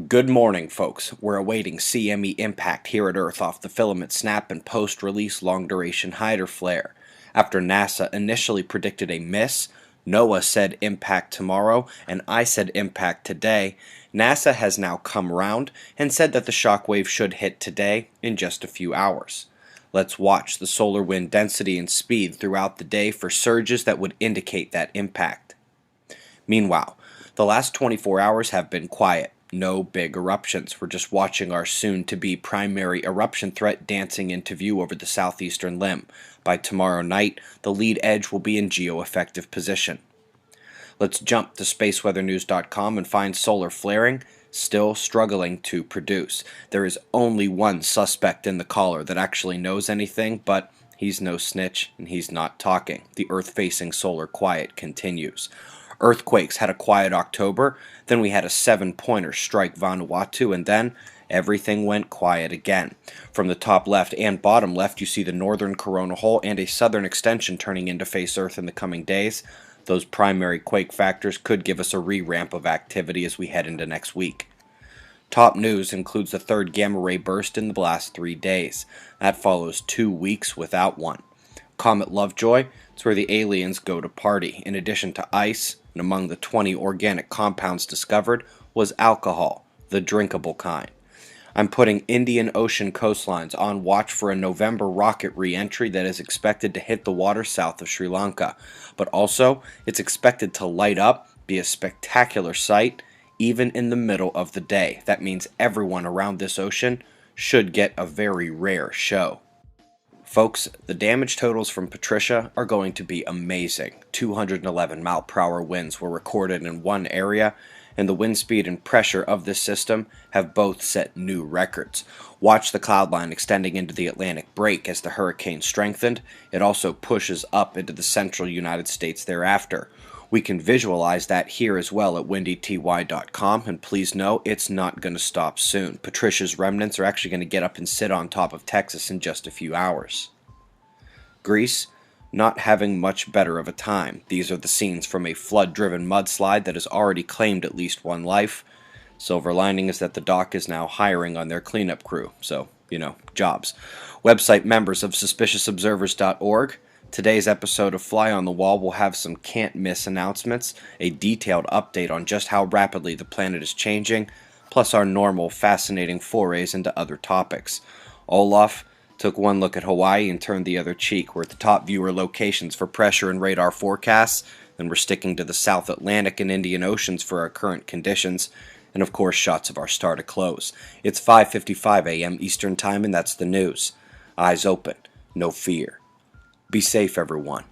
Good morning, folks. We're awaiting CME impact here at Earth off the filament snap and post-release long-duration hider flare. After NASA initially predicted a miss, NOAA said impact tomorrow, and I said impact today. NASA has now come round and said that the shockwave should hit today in just a few hours. Let's watch the solar wind density and speed throughout the day for surges that would indicate that impact. Meanwhile, the last 24 hours have been quiet. No big eruptions. We're just watching our soon-to-be primary eruption threat dancing into view over the southeastern limb. By tomorrow night, the lead edge will be in geo-effective position. Let's jump to spaceweathernews.com and find solar flaring still struggling to produce. There is only one suspect in the caller that actually knows anything, but he's no snitch and he's not talking. The Earth-facing solar quiet continues. Earthquakes had a quiet October, then we had a 7-pointer strike Vanuatu, and then everything went quiet again. From the top left and bottom left, you see the northern corona hole and a southern extension turning into face Earth in the coming days. Those primary quake factors could give us a re-ramp of activity as we head into next week. Top news includes the third gamma ray burst in the last 3 days. That follows 2 weeks without one. Comet Lovejoy, it's where the aliens go to party. In addition to ice, and among the 20 organic compounds discovered, was alcohol, the drinkable kind. I'm putting Indian Ocean coastlines on watch for a November rocket re-entry that is expected to hit the water south of Sri Lanka. But also, it's expected to light up, be a spectacular sight, even in the middle of the day. That means everyone around this ocean should get a very rare show. Folks, the damage totals from Patricia are going to be amazing. 211 mile-per-hour winds were recorded in one area, and the wind speed and pressure of this system have both set new records. Watch the cloud line extending into the Atlantic break as the hurricane strengthened. It also pushes up into the central United States thereafter. We can visualize that here as well at windyty.com, and please know it's not going to stop soon. Patricia's remnants are actually going to get up and sit on top of Texas in just a few hours. Greece, not having much better of a time. These are the scenes from a flood-driven mudslide that has already claimed at least one life. Silver lining is that the dock is now hiring on their cleanup crew, so, jobs. Website members of suspiciousobservers.org. Today's episode of Fly on the Wall will have some can't-miss announcements, a detailed update on just how rapidly the planet is changing, plus our normal, fascinating forays into other topics. Olaf took one look at Hawaii and turned the other cheek. We're at the top viewer locations for pressure and radar forecasts, and we're sticking to the South Atlantic and Indian Oceans for our current conditions, and of course shots of our star to close. It's 5:55 a.m. Eastern Time, and that's the news. Eyes open, no fear. Be safe, everyone.